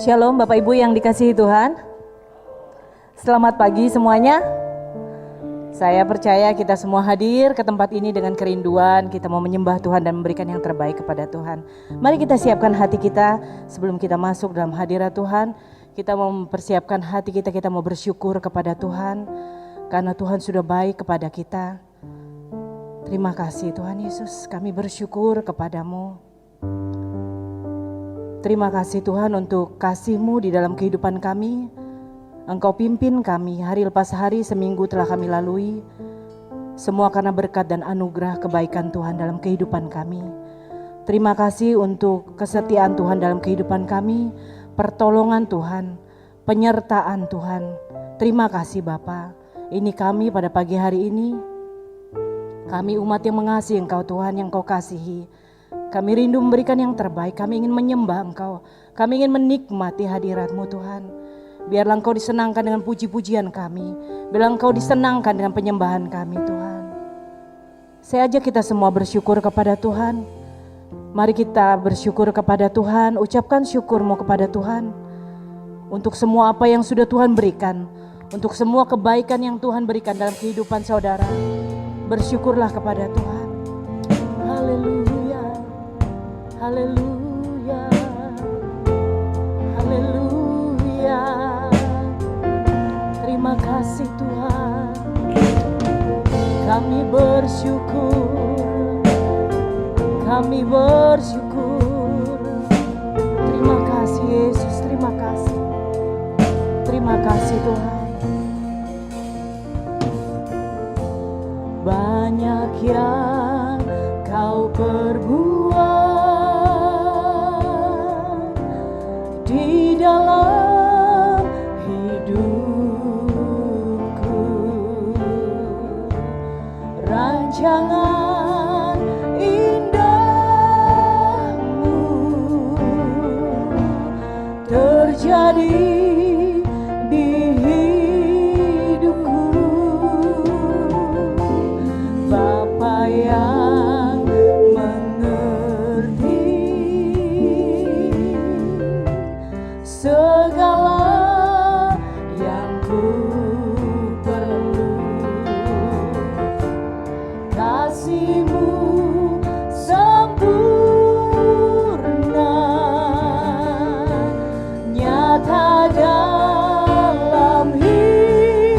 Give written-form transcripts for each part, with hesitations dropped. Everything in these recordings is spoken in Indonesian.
Shalom Bapak Ibu yang dikasihi Tuhan. Selamat pagi semuanya. Saya percaya kita semua hadir ke tempat ini dengan kerinduan. Kita mau menyembah Tuhan dan memberikan yang terbaik kepada Tuhan. Mari kita siapkan hati kita sebelum kita masuk dalam hadirat Tuhan. Kita mau mempersiapkan hati kita, kita mau bersyukur kepada Tuhan. Karena Tuhan sudah baik kepada kita. Terima kasih Tuhan Yesus, kami bersyukur kepadamu. Terima kasih Tuhan untuk kasih-Mu di dalam kehidupan kami. Engkau pimpin kami hari lepas hari, seminggu telah kami lalui. Semua karena berkat dan anugerah kebaikan Tuhan dalam kehidupan kami. Terima kasih untuk kesetiaan Tuhan dalam kehidupan kami, pertolongan Tuhan, penyertaan Tuhan. Terima kasih Bapa. Ini kami pada pagi hari ini. Kami umat yang mengasihi Engkau Tuhan, yang Kau kasihi. Kami rindu memberikan yang terbaik, kami ingin menyembah Engkau, kami ingin menikmati hadirat-Mu Tuhan. Biarlah Engkau disenangkan dengan puji-pujian kami, biarlah Engkau disenangkan dengan penyembahan kami Tuhan. Saya ajak kita semua bersyukur kepada Tuhan. Mari kita bersyukur kepada Tuhan, ucapkan syukur-Mu kepada Tuhan. Untuk semua apa yang sudah Tuhan berikan, untuk semua kebaikan yang Tuhan berikan dalam kehidupan saudara. Bersyukurlah kepada Tuhan. Haleluya. Haleluya, haleluya. Terima kasih Tuhan. Kami bersyukur, kami bersyukur. Terima kasih Yesus, terima kasih. Terima kasih Tuhan. Banyak yang Kau perbuat di dalam hidupku, rancangan indahmu terjadi di hidupku. Bapa yang mengerti segala yang ku perlu, kasih-Mu sempurna nyata dalam hidupku.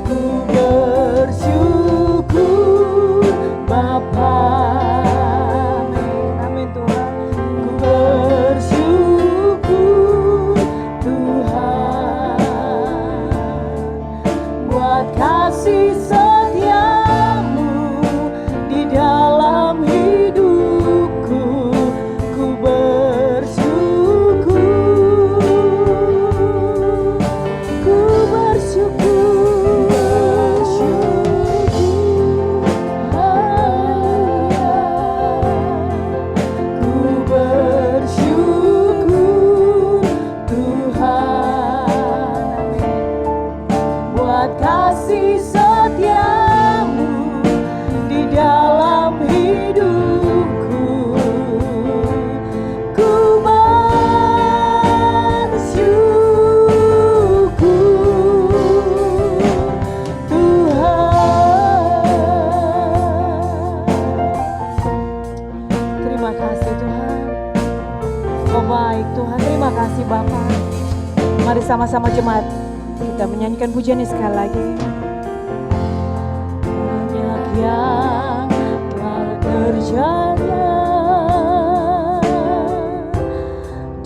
Ku bersyukur Bapa. Kasih setiamu di dalam hidupku, ku bersyukur, ku bersyukur, haleluya, ku bersyukur Tuhan, buat kasih setiamu di dalam hidupku. Ku bersyukur Tuhan. Terima kasih Tuhan. Oh baik Tuhan, terima kasih Bapa. Mari sama-sama jemaat kita menyanyikan pujian ini sekali lagi. Banyak yang telah terjadi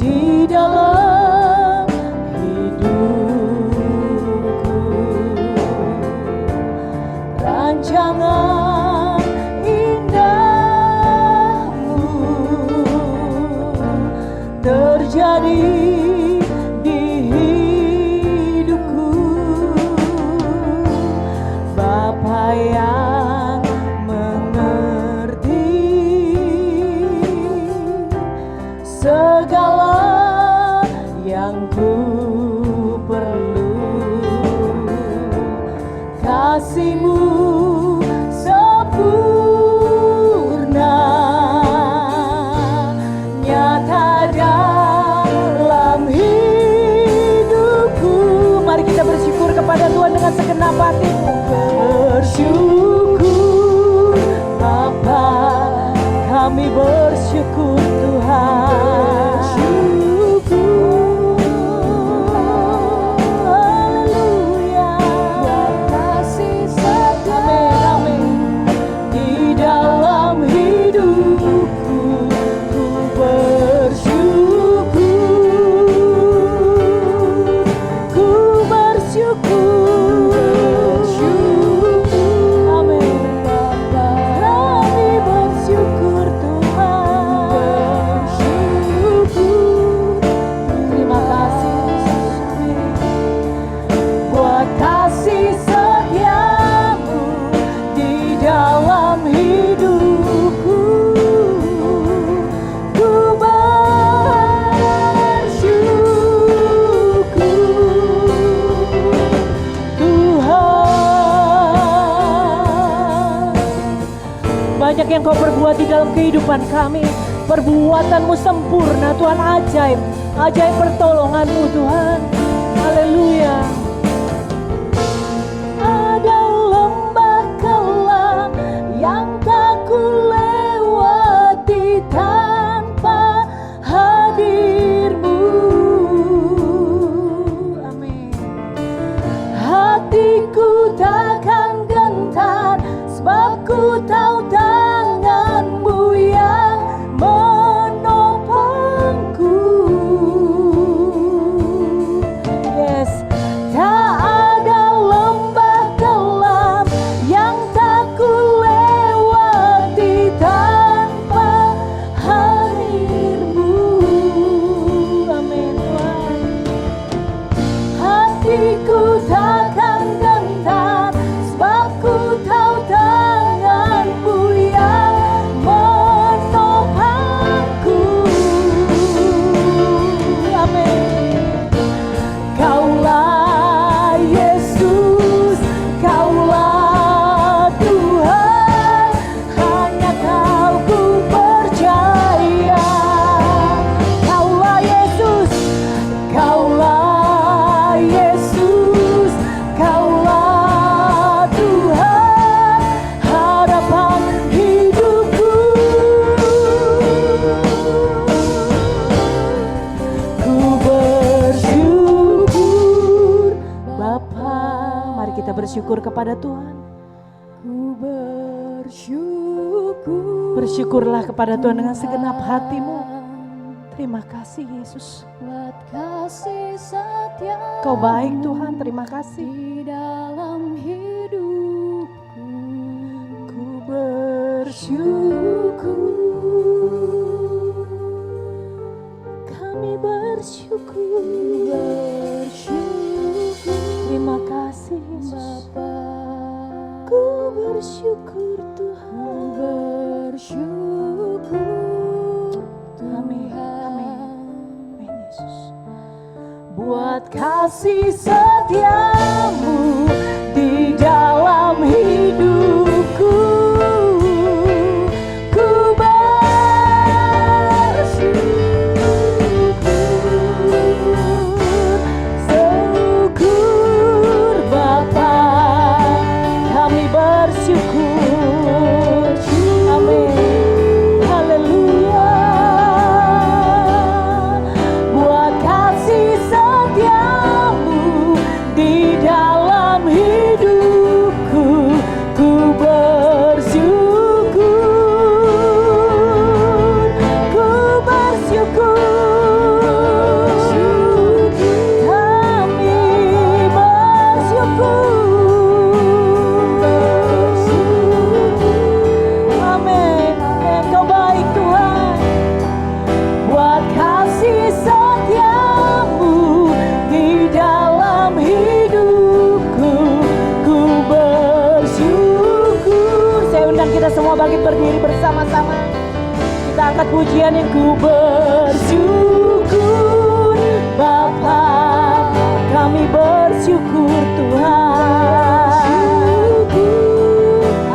di dalam hidupku, rancangan indahmu terjadi di hidupku. Bapa yang mengerti kita bersyukur kepada Tuhan dengan segenap hatimu. Bersyukur Bapa, kami bersyukur Tuhan. Banyak yang Kau perbuat di dalam kehidupan kami. Perbuatanmu sempurna Tuhan, ajaib. Ajaib pertolonganmu Tuhan. Haleluya. Ada lembah kelam yang tak kulewati tanpa hadir-Mu. Amin. Hatiku takkan gentar, sebab ku tahu tangan-Mu yang menopangku. Yes, tak ada lembah kelam yang tak kulewati tanpa hadir-Mu. Amin Tuhan. Hatiku takkan gentar, sebab ku tahu tangan-Mu yang menopangku. Amin. Kaulah Yesus, Kaulah Tuhan, hanya Kau ku percaya. Kaulah Yesus, Kaulah Yesus, Kaulah Tuhan, harapan hidupku. Ku bersyukur Bapa. Mari kita bersyukur kepada Tuhan. Ku bersyukur. Bersyukurlah kepada Tuhan dengan segenap hatimu. Terima kasih Yesus. Kau baik Tuhan, terima kasih. Di dalam hidupku, ku bersyukur. Kami bersyukur. Terima kasih Yesus. Ku bersyukur Tuhan. Bersyukur. Amin. Amin Yesus. Buat kasih setiamu di dalam hidupku, ku bersyukur. Syukur Bapa, kami bersyukur. Amin. Haleluya. Buat kasih setiamu di dalam hidupku, ku bersyukur. Ku bersyukur. Kami bersyukur. Amin. Engkau baik Tuhan. Buat kasih setiamu di dalam hidupku, ku bersyukur. Saya undang kita semua bangkit berdiri bersama-sama. Kita angkat pujian yang ku bersyukur Bapa, kami bersyukur Tuhan.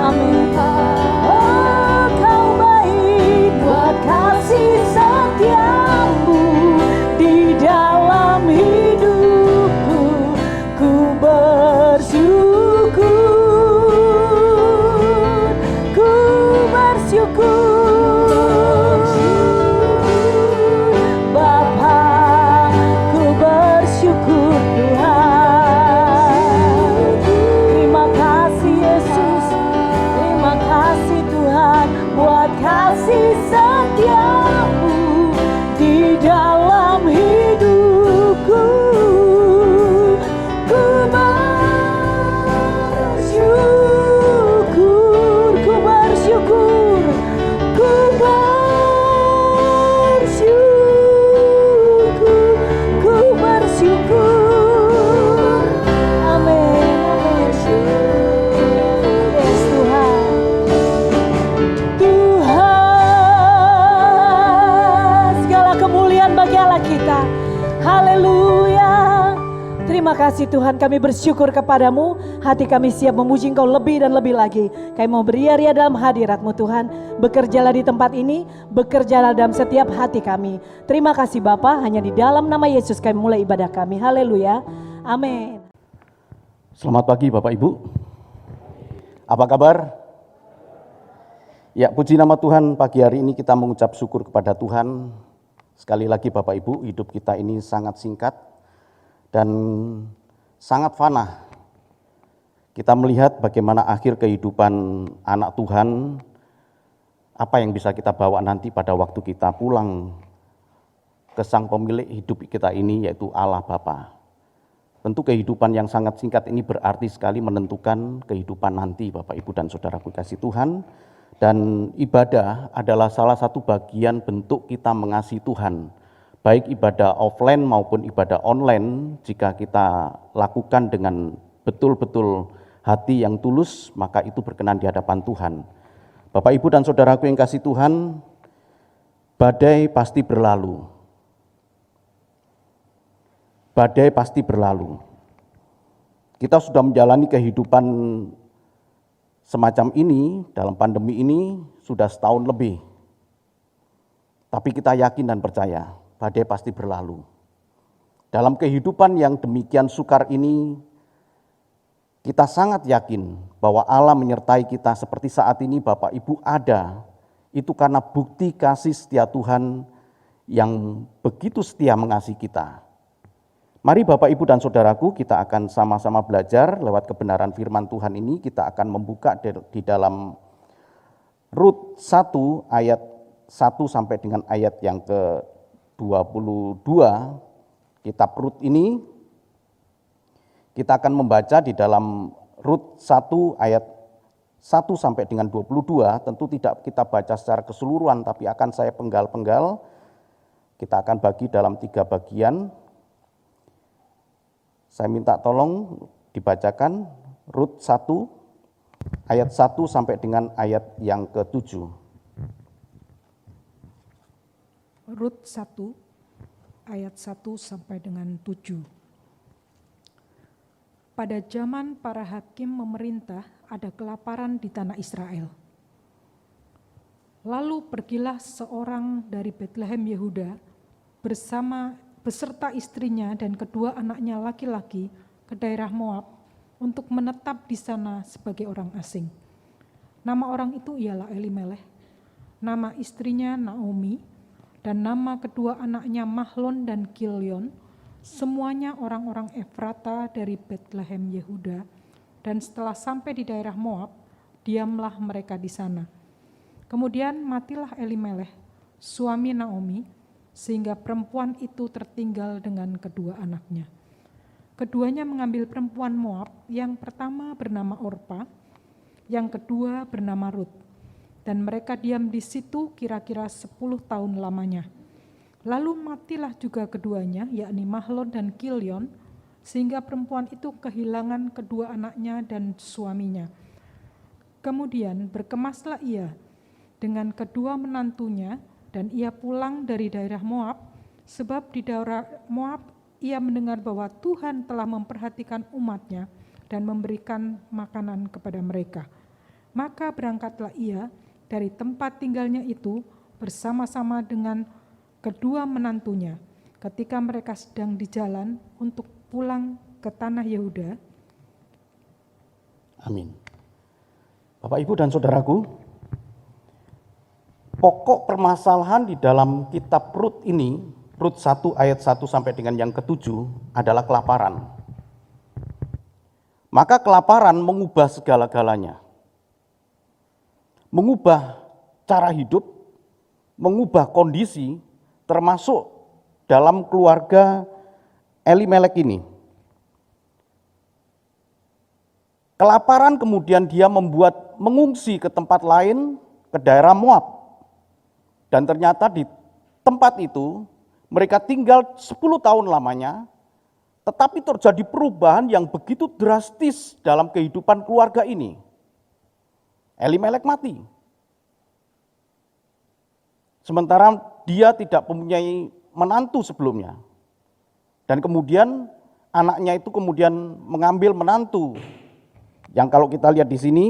Amin. Oh, Kau baik. Buat kasih setiamu di dalam hidupku, ku Terima kasih Tuhan, kami bersyukur kepadamu. Hati kami siap memuji Engkau lebih dan lebih lagi. Kami mau beria-ria dalam hadirat-Mu Tuhan. Bekerjalah di tempat ini, bekerjalah dalam setiap hati kami. Terima kasih Bapa, hanya di dalam nama Yesus kami mulai ibadah kami. Haleluya. Amin. Selamat pagi Bapak Ibu. Apa kabar? Ya, puji nama Tuhan, pagi hari ini kita mengucap syukur kepada Tuhan. Sekali lagi Bapak Ibu, hidup kita ini sangat singkat dan sangat fana. Kita melihat bagaimana akhir kehidupan anak Tuhan, apa yang bisa kita bawa nanti pada waktu kita pulang ke Sang Pemilik hidup kita ini, yaitu Allah Bapa. Tentu kehidupan yang sangat singkat ini berarti sekali menentukan kehidupan nanti Bapak Ibu dan Saudaraku kasih Tuhan. Dan ibadah adalah salah satu bagian bentuk kita mengasihi Tuhan. Baik ibadah offline maupun ibadah online, jika kita lakukan dengan betul-betul hati yang tulus, maka itu berkenan di hadapan Tuhan. Bapak, Ibu, dan Saudaraku yang kasih Tuhan, badai pasti berlalu. Badai pasti berlalu. Kita sudah menjalani kehidupan semacam ini, dalam pandemi ini, sudah setahun lebih. Tapi kita yakin dan percaya, badai pasti berlalu. Dalam kehidupan yang demikian sukar ini, kita sangat yakin bahwa Allah menyertai kita seperti saat ini Bapak Ibu ada. Itu karena bukti kasih setia Tuhan yang begitu setia mengasihi kita. Mari Bapak Ibu dan Saudaraku, kita akan sama-sama belajar lewat kebenaran firman Tuhan ini. Kita akan membuka di dalam Rut 1 ayat 1 sampai dengan ayat yang ke-22. Kitab Rut ini kita akan membaca di dalam Rut 1 ayat 1 sampai dengan 22. Tentu tidak kita baca secara keseluruhan, tapi akan saya penggal-penggal. Kita akan bagi dalam 3 bagian. Saya minta tolong dibacakan Rut 1 ayat 1 sampai dengan ayat yang ke-7. Rut 1 ayat 1 sampai dengan 7. Pada zaman para hakim memerintah, ada kelaparan di tanah Israel. Lalu pergilah seorang dari Betlehem Yehuda beserta istrinya dan kedua anaknya laki-laki ke daerah Moab untuk menetap di sana sebagai orang asing. Nama orang itu ialah Elimelech, nama istrinya Naomi, dan nama kedua anaknya Mahlon dan Kilion, semuanya orang-orang Efrata dari Betlehem Yehuda. Dan setelah sampai di daerah Moab, diamlah mereka di sana. Kemudian matilah Elimelech, suami Naomi, sehingga perempuan itu tertinggal dengan kedua anaknya. Keduanya mengambil perempuan Moab, yang pertama bernama Orpa, yang kedua bernama Rut, dan mereka diam di situ kira-kira 10 tahun lamanya. Lalu matilah juga keduanya, yakni Mahlon dan Kilion, sehingga perempuan itu kehilangan kedua anaknya dan suaminya. Kemudian berkemaslah ia dengan kedua menantunya, dan ia pulang dari daerah Moab, sebab di daerah Moab ia mendengar bahwa Tuhan telah memperhatikan umatnya dan memberikan makanan kepada mereka. Maka berangkatlah ia dari tempat tinggalnya itu bersama-sama dengan kedua menantunya ketika mereka sedang di jalan untuk pulang ke tanah Yehuda. Amin. Bapak, Ibu, dan Saudaraku, pokok permasalahan di dalam kitab Rut ini, Rut 1 ayat 1 sampai dengan yang ke-7 adalah kelaparan. Maka kelaparan mengubah segala-galanya. Mengubah cara hidup, mengubah kondisi, termasuk dalam keluarga Elimelech ini. Kelaparan kemudian dia membuat mengungsi ke tempat lain, ke daerah Moab. Dan ternyata di tempat itu mereka tinggal 10 tahun lamanya, tetapi terjadi perubahan yang begitu drastis dalam kehidupan keluarga ini. Elimelech mati. Sementara dia tidak mempunyai menantu sebelumnya. Dan kemudian anaknya itu kemudian mengambil menantu. Yang kalau kita lihat di sini,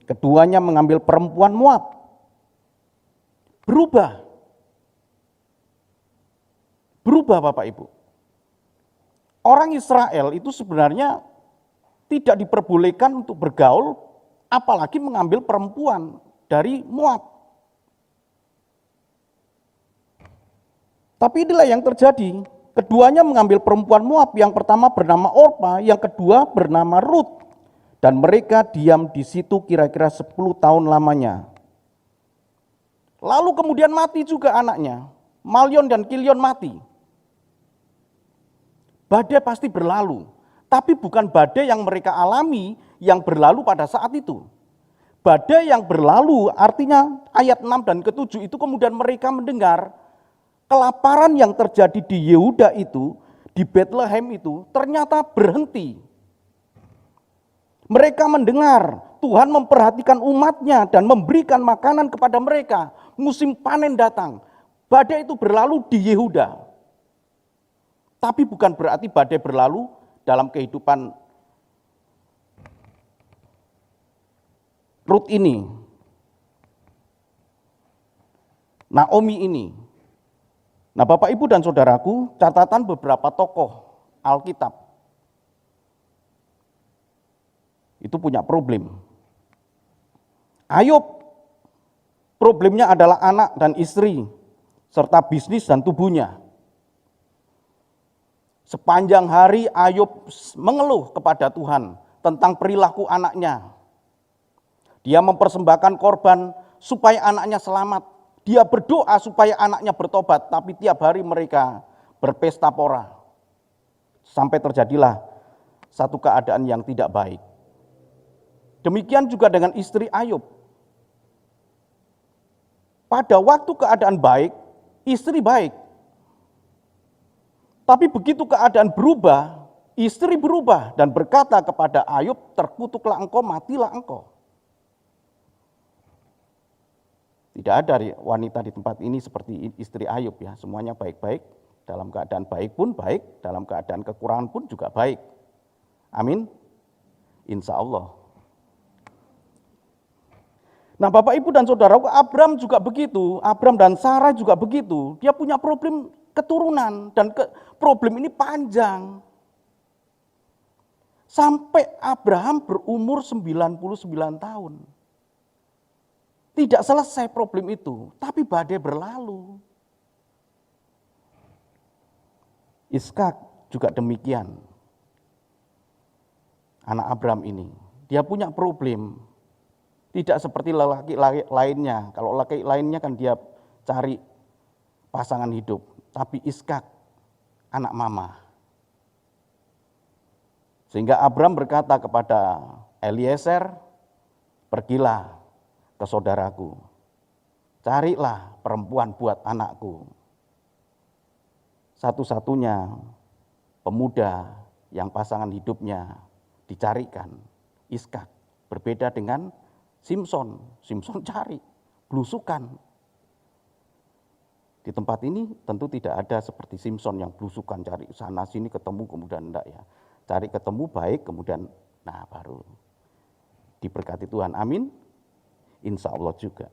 keduanya mengambil perempuan Moab. Berubah. Berubah Bapak Ibu. Orang Israel itu sebenarnya tidak diperbolehkan untuk bergaul, apalagi mengambil perempuan dari Moab. Tapi inilah yang terjadi. Keduanya mengambil perempuan Moab, yang pertama bernama Orpa, yang kedua bernama Rut. Dan mereka diam di situ kira-kira 10 tahun lamanya. Lalu kemudian mati juga anaknya. Malion dan Kilion mati. Badai pasti berlalu. Tapi bukan badai yang mereka alami yang berlalu pada saat itu. Badai yang berlalu artinya ayat 6 dan ke-7 itu kemudian mereka mendengar kelaparan yang terjadi di Yehuda itu, di Bethlehem itu ternyata berhenti. Mereka mendengar Tuhan memperhatikan umatnya dan memberikan makanan kepada mereka. Musim panen datang. Badai itu berlalu di Yehuda. Tapi bukan berarti badai berlalu dalam kehidupan Rut ini. Naomi ini. Nah Bapak Ibu dan Saudaraku, catatan beberapa tokoh Alkitab itu punya problem. Ayub, problemnya adalah anak dan istri, serta bisnis dan tubuhnya. Sepanjang hari Ayub mengeluh kepada Tuhan tentang perilaku anaknya. Dia mempersembahkan korban supaya anaknya selamat. Dia berdoa supaya anaknya bertobat, tapi tiap hari mereka berpesta pora. Sampai terjadilah satu keadaan yang tidak baik. Demikian juga dengan istri Ayub. Pada waktu keadaan baik, istri baik. Tapi begitu keadaan berubah, istri berubah dan berkata kepada Ayub, terkutuklah engkau, matilah engkau. Tidak ada wanita di tempat ini seperti istri Ayub ya, semuanya baik-baik, dalam keadaan baik pun baik, dalam keadaan kekurangan pun juga baik. Amin. Insya Allah. Nah Bapak Ibu dan Saudara, Abram juga begitu, Abram dan Sarah juga begitu. Dia punya problem keturunan dan problem ini panjang. Sampai Abraham berumur 99 tahun. Tidak selesai problem itu, tapi badai berlalu. Iskak juga demikian. Anak Abraham ini, dia punya problem. Tidak seperti lelaki lainnya. Kalau lelaki lainnya kan dia cari pasangan hidup. Tapi Iskak, anak mama. Sehingga Abraham berkata kepada Eliezer, pergilah ke saudaraku, carilah perempuan buat anakku. Satu-satunya pemuda yang pasangan hidupnya dicarikan, Iskak. Berbeda dengan Simson. Simson cari, belusukan. Di tempat ini tentu tidak ada seperti Simson yang belusukan, cari sana sini ketemu kemudian enggak ya. Cari ketemu baik kemudian nah baru diberkati Tuhan. Amin. Insya Allah juga.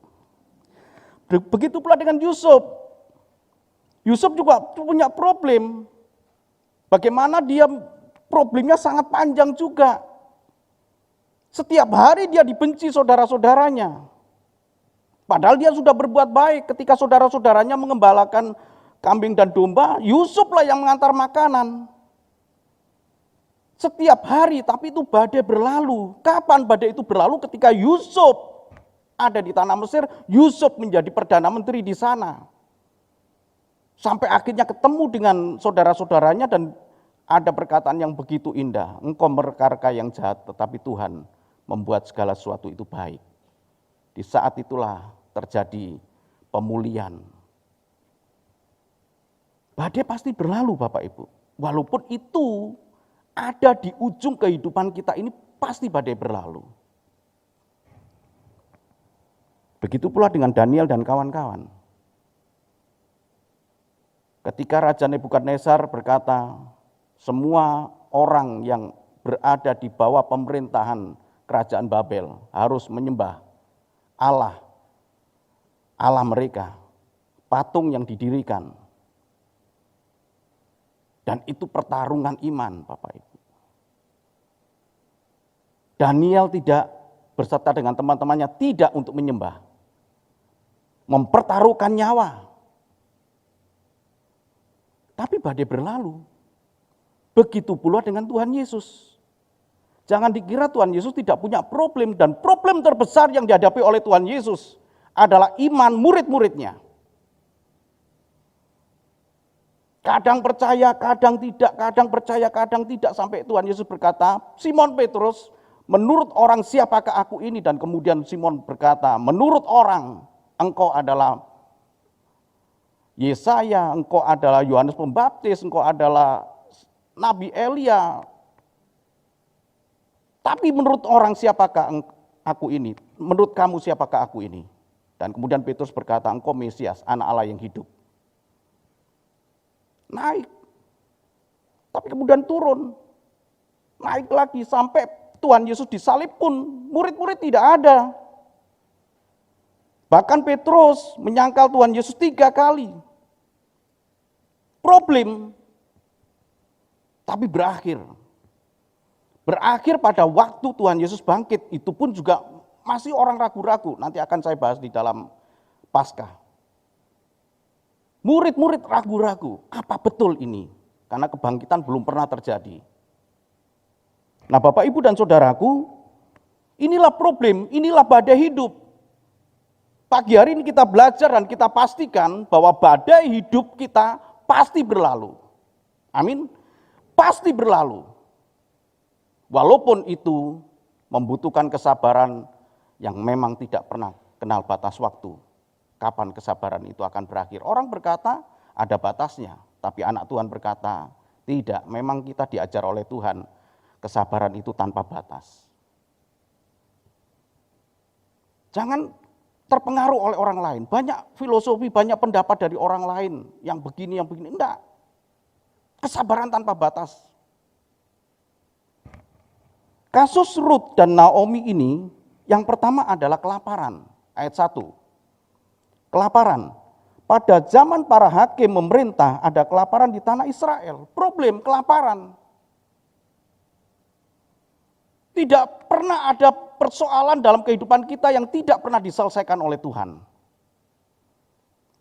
Begitu pula dengan Yusuf. Yusuf juga punya problem. Bagaimana dia problemnya sangat panjang juga. Setiap hari dia dibenci saudara-saudaranya. Padahal dia sudah berbuat baik ketika saudara-saudaranya mengembalakan kambing dan domba. Yusuflah yang mengantar makanan. Setiap hari, tapi itu badai berlalu. Kapan badai itu berlalu? Ketika Yusuf ada di tanah Mesir, Yusuf menjadi Perdana Menteri di sana. Sampai akhirnya ketemu dengan saudara-saudaranya dan ada perkataan yang begitu indah. Engkau mereka yang jahat, tetapi Tuhan membuat segala sesuatu itu baik. Di saat itulah terjadi pemulihan. Badai pasti berlalu Bapak Ibu. Walaupun itu ada di ujung kehidupan kita ini, pasti badai berlalu. Begitu pula dengan Daniel dan kawan-kawan. Ketika Raja Nebukadnezar berkata, semua orang yang berada di bawah pemerintahan kerajaan Babel harus menyembah Allah mereka, patung yang didirikan. Dan itu pertarungan iman, Bapak Ibu. Daniel tidak berserta dengan teman-temannya tidak untuk menyembah. Mempertaruhkan nyawa. Tapi badai berlalu. Begitu pula dengan Tuhan Yesus. Jangan dikira Tuhan Yesus tidak punya problem, dan problem terbesar yang dihadapi oleh Tuhan Yesus adalah iman murid-muridnya. Kadang percaya, kadang tidak, kadang percaya, kadang tidak, sampai Tuhan Yesus berkata, Simon Petrus, menurut orang siapakah aku ini? Dan kemudian Simon berkata, menurut orang engkau adalah Yesaya, engkau adalah Yohanes Pembaptis, engkau adalah Nabi Elia. Tapi menurut orang siapakah aku ini? Menurut kamu siapakah aku ini? Dan kemudian Petrus berkata, engkau Mesias, anak Allah yang hidup. Naik. Tapi kemudian turun. Naik lagi sampai Tuhan Yesus disalib pun murid-murid tidak ada. Bahkan Petrus menyangkal Tuhan Yesus 3 kali. Problem. Tapi berakhir. Berakhir pada waktu Tuhan Yesus bangkit. Itu pun juga masih orang ragu-ragu. Nanti akan saya bahas di dalam Paskah. Murid-murid ragu-ragu, apa betul ini? Karena kebangkitan belum pernah terjadi. Nah, Bapak, Ibu, dan Saudaraku, inilah problem, inilah badai hidup. Pagi hari ini kita belajar dan kita pastikan bahwa badai hidup kita pasti berlalu. Amin. Pasti berlalu. Walaupun itu membutuhkan kesabaran yang memang tidak pernah kenal batas waktu. Kapan kesabaran itu akan berakhir? Orang berkata ada batasnya, tapi anak Tuhan berkata tidak. Memang kita diajar oleh Tuhan, kesabaran itu tanpa batas. Jangan terpengaruh oleh orang lain. Banyak filosofi, banyak pendapat dari orang lain yang begini, yang begini. Enggak. Kesabaran tanpa batas. Kasus Ruth dan Naomi ini, yang pertama adalah kelaparan. Ayat 1. Kelaparan. Pada zaman para hakim memerintah, ada kelaparan di tanah Israel. Problem kelaparan. Tidak pernah ada persoalan dalam kehidupan kita yang tidak pernah diselesaikan oleh Tuhan.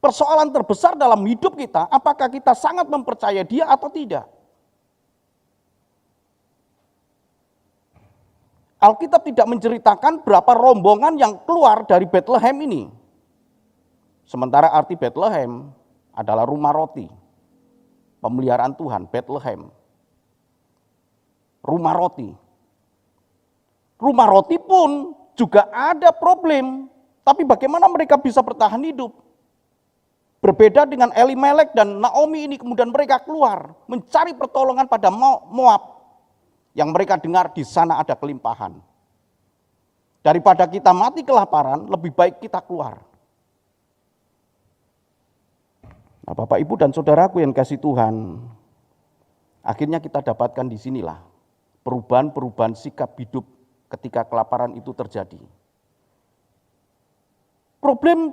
Persoalan terbesar dalam hidup kita, apakah kita sangat mempercayai Dia atau tidak? Alkitab tidak menceritakan berapa rombongan yang keluar dari Bethlehem ini. Sementara arti Bethlehem adalah rumah roti. Pemeliharaan Tuhan, Bethlehem. Rumah roti. Rumah roti pun juga ada problem. Tapi bagaimana mereka bisa bertahan hidup? Berbeda dengan Elimelek dan Naomi ini, kemudian mereka keluar mencari pertolongan pada Moab. Yang mereka dengar di sana ada kelimpahan. Daripada kita mati kelaparan, lebih baik kita keluar. Nah, Bapak, Ibu, dan Saudaraku yang kasih Tuhan, akhirnya kita dapatkan di sinilah perubahan-perubahan sikap hidup ketika kelaparan itu terjadi. Problem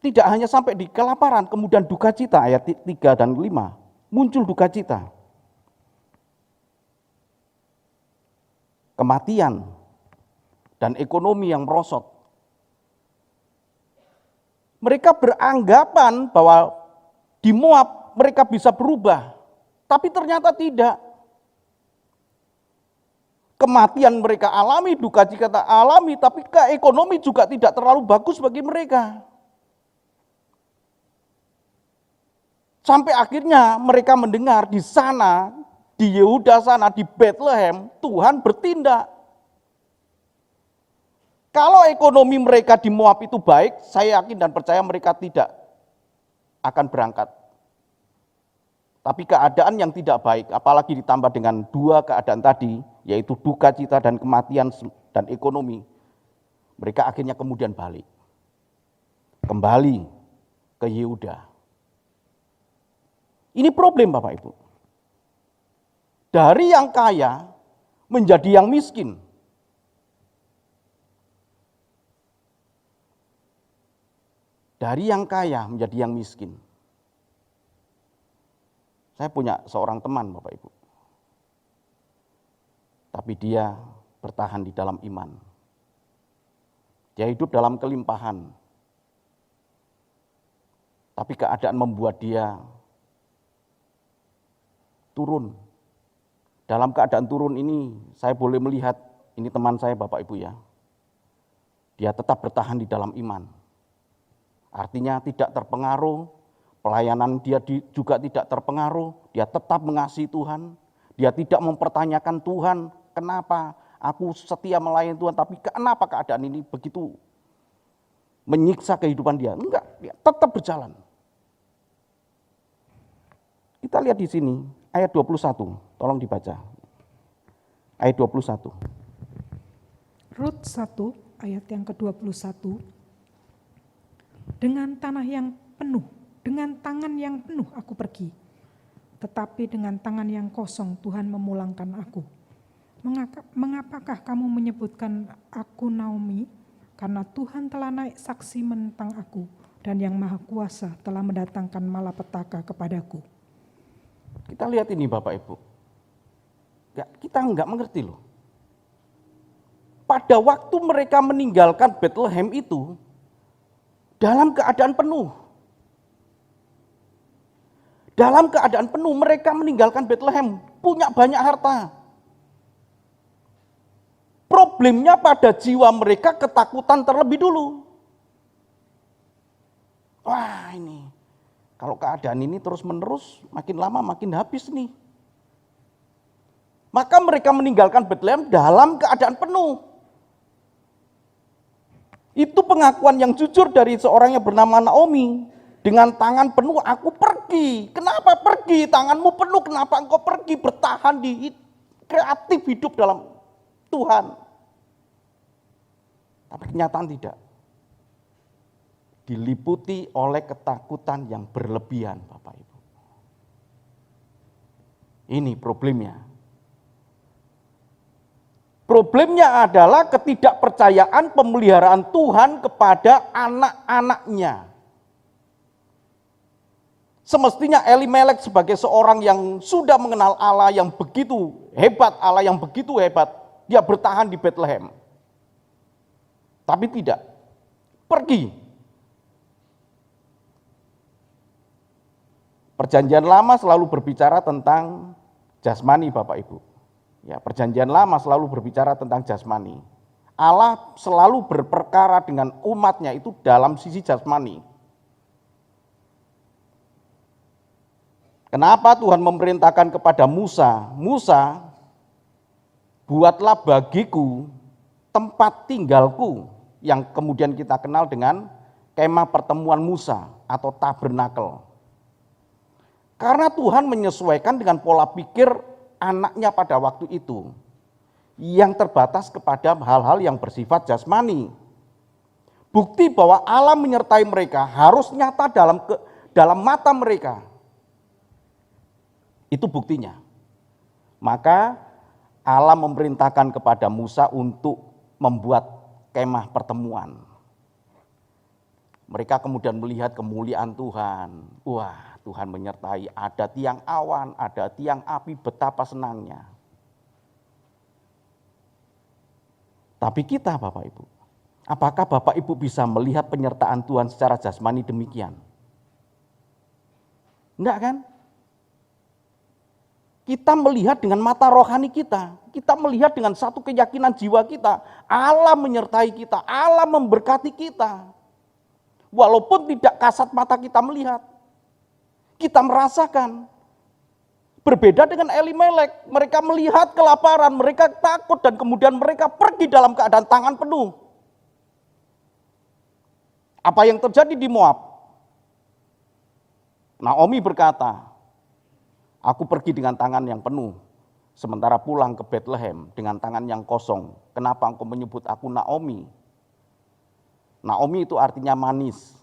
tidak hanya sampai di kelaparan, kemudian duka cita, ayat 3 dan 5, muncul duka cita. Kematian dan ekonomi yang merosot. Mereka beranggapan bahwa di Moab mereka bisa berubah, tapi ternyata tidak. Kematian mereka alami, duka cita alami, tapi ekonomi juga tidak terlalu bagus bagi mereka. Sampai akhirnya mereka mendengar di sana, di Yehuda sana, di Bethlehem, Tuhan bertindak. Kalau ekonomi mereka di Moab itu baik, saya yakin dan percaya mereka tidak akan berangkat. Tapi keadaan yang tidak baik, apalagi ditambah dengan 2 keadaan tadi, yaitu duka cita dan kematian dan ekonomi, mereka akhirnya kemudian balik. Kembali ke Yehuda. Ini problem, Bapak Ibu. dari yang kaya menjadi yang miskin. Dari yang kaya menjadi yang miskin. Saya punya seorang teman, Bapak Ibu. Tapi dia bertahan di dalam iman. Dia hidup dalam kelimpahan. Tapi keadaan membuat dia turun. Dalam keadaan turun ini, saya boleh melihat, ini teman saya Bapak Ibu ya. Dia tetap bertahan di dalam iman. Artinya tidak terpengaruh, pelayanan dia juga tidak terpengaruh, dia tetap mengasihi Tuhan, dia tidak mempertanyakan Tuhan, kenapa aku setia melayani Tuhan, tapi kenapa keadaan ini begitu menyiksa kehidupan dia? Enggak, dia tetap berjalan. Kita lihat di sini, ayat 21, tolong dibaca. Ayat 21. Rut 1 ayat yang ke-21. Dengan tanah yang penuh, dengan tangan yang penuh aku pergi. Tetapi dengan tangan yang kosong Tuhan memulangkan aku. Mengapakah kamu menyebutkan aku Naomi? Karena Tuhan telah naik saksi menentang aku, dan yang Maha Kuasa telah mendatangkan malapetaka kepadaku. Kita lihat ini Bapak Ibu. Ya, kita enggak mengerti loh. Pada waktu mereka meninggalkan Bethlehem itu, dalam keadaan penuh. Dalam keadaan penuh mereka meninggalkan Bethlehem, punya banyak harta. Problemnya pada jiwa mereka ketakutan terlebih dulu. Wah ini, kalau keadaan ini terus menerus, makin lama makin habis nih. Maka mereka meninggalkan Bethlehem dalam keadaan penuh. Itu pengakuan yang jujur dari seorang yang bernama Naomi. Dengan tangan penuh aku pergi. Kenapa pergi? Tanganmu penuh, kenapa engkau pergi? Bertahan di kreatif hidup dalam Tuhan. Tapi kenyataan tidak. Diliputi oleh ketakutan yang berlebihan, Bapak Ibu. Ini problemnya. Problemnya adalah ketidakpercayaan pemeliharaan Tuhan kepada anak-anaknya. Semestinya Elimelek sebagai seorang yang sudah mengenal Allah yang begitu hebat, dia bertahan di Bethlehem. Tapi tidak, pergi. Perjanjian Lama selalu berbicara tentang jasmani Bapak Ibu. Ya, perjanjian Lama selalu berbicara tentang jasmani. Allah selalu berperkara dengan umatnya itu dalam sisi jasmani. Kenapa Tuhan memerintahkan kepada Musa, Musa, buatlah bagiku tempat tinggalku, yang kemudian kita kenal dengan kemah pertemuan Musa atau tabernakel. Karena Tuhan menyesuaikan dengan pola pikir anaknya pada waktu itu yang terbatas kepada hal-hal yang bersifat jasmani. Bukti bahwa Allah menyertai mereka harus nyata dalam mata mereka. Itu buktinya. Maka Allah memerintahkan kepada Musa untuk membuat kemah pertemuan. Mereka kemudian melihat kemuliaan Tuhan. Wah, Tuhan menyertai, ada tiang awan, ada tiang api, betapa senangnya. Tapi kita Bapak Ibu, apakah Bapak Ibu bisa melihat penyertaan Tuhan secara jasmani demikian? Enggak kan? Kita melihat dengan mata rohani kita melihat dengan satu keyakinan jiwa kita, Allah menyertai kita, Allah memberkati kita. Walaupun tidak kasat mata kita melihat, kita merasakan. Berbeda dengan Elimelek, mereka melihat kelaparan, mereka takut dan kemudian mereka pergi dalam keadaan tangan penuh. Apa yang terjadi di Moab? Naomi berkata, aku pergi dengan tangan yang penuh, sementara pulang ke Bethlehem dengan tangan yang kosong. Kenapa engkau menyebut aku Naomi? Naomi itu artinya manis.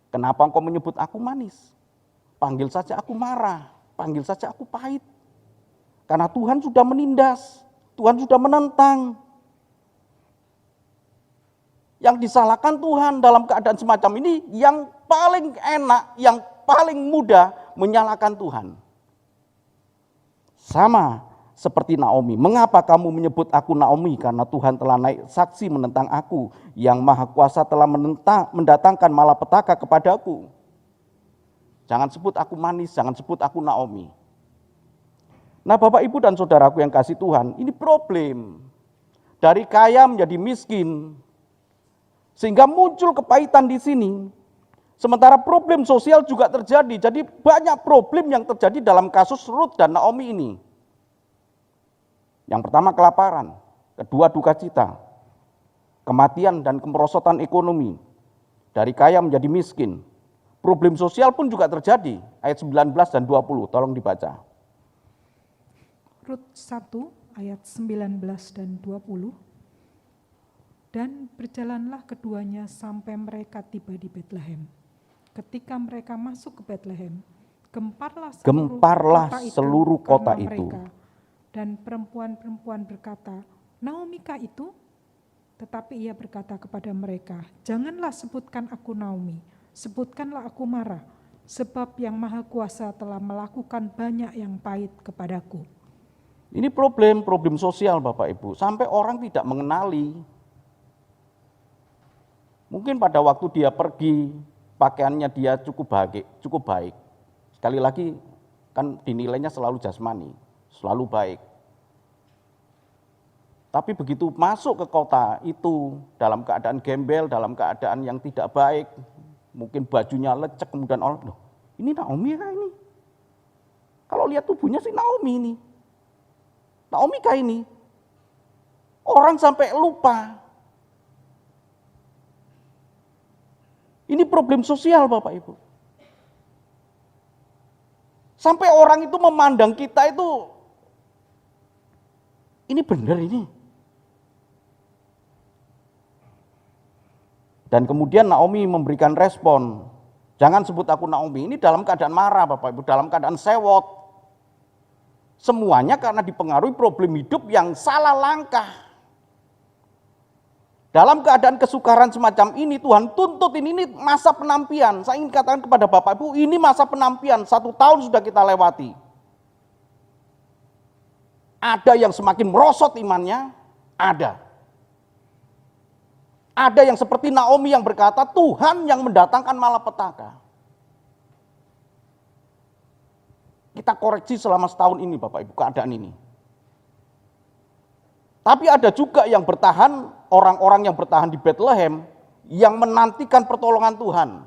Kenapa engkau menyebut aku manis? Panggil saja aku marah. panggil saja aku pahit. Karena Tuhan sudah menindas, Tuhan sudah menentang. Yang disalahkan Tuhan dalam keadaan semacam ini, yang paling enak, yang paling mudah menyalahkan Tuhan. Sama seperti Naomi. Mengapa kamu menyebut aku Naomi? Karena Tuhan telah naik saksi menentang aku. Yang Maha Kuasa telah mendatangkan malapetaka kepadaku. Jangan sebut aku manis, jangan sebut aku Naomi. Nah Bapak Ibu dan Saudaraku yang kasih Tuhan, ini problem. Dari kaya menjadi miskin. Sehingga muncul kepahitan di sini. Sementara problem sosial juga terjadi. Jadi banyak problem yang terjadi dalam kasus Ruth dan Naomi ini. Yang pertama kelaparan, kedua duka cita, kematian dan kemerosotan ekonomi, dari kaya menjadi miskin. Problem sosial pun juga terjadi, ayat 19 dan 20, tolong dibaca. Rut 1 ayat 19 dan 20. Dan berjalanlah keduanya sampai mereka tiba di Betlehem. Ketika mereka masuk ke Betlehem, gemparlah seluruh kota itu. Mereka. Dan perempuan-perempuan berkata, Naomikah itu? Tetapi ia berkata kepada mereka, janganlah sebutkan aku Naomi, sebutkanlah aku Mara, sebab yang Maha Kuasa telah melakukan banyak yang pahit kepadaku. Ini problem sosial Bapak Ibu, sampai orang tidak mengenali. Mungkin pada waktu dia pergi, pakaiannya dia cukup baik. Sekali lagi, kan dinilainya selalu jasmani. Selalu baik. Tapi begitu masuk ke kota itu dalam keadaan gembel, dalam keadaan yang tidak baik, mungkin bajunya lecek, kemudian orang, loh, ini Naomi kah ini? Kalau lihat tubuhnya sih Naomi ini. Naomi kah ini? Orang sampai lupa. Ini problem sosial Bapak Ibu. Sampai orang itu memandang kita itu, ini benar ini. Dan kemudian Naomi memberikan respon. Jangan sebut aku Naomi. Ini dalam keadaan marah Bapak Ibu, dalam keadaan sewot. Semuanya karena dipengaruhi problem hidup yang salah langkah. Dalam keadaan kesukaran semacam ini Tuhan tuntut ini masa penampian. Saya ingin katakan kepada Bapak Ibu, ini masa penampian, 1 tahun sudah kita lewati. Ada yang semakin merosot imannya, ada. Ada yang seperti Naomi yang berkata, Tuhan yang mendatangkan malapetaka. Kita koreksi selama setahun ini Bapak Ibu, keadaan ini. Tapi ada juga yang bertahan, orang-orang yang bertahan di Bethlehem, yang menantikan pertolongan Tuhan.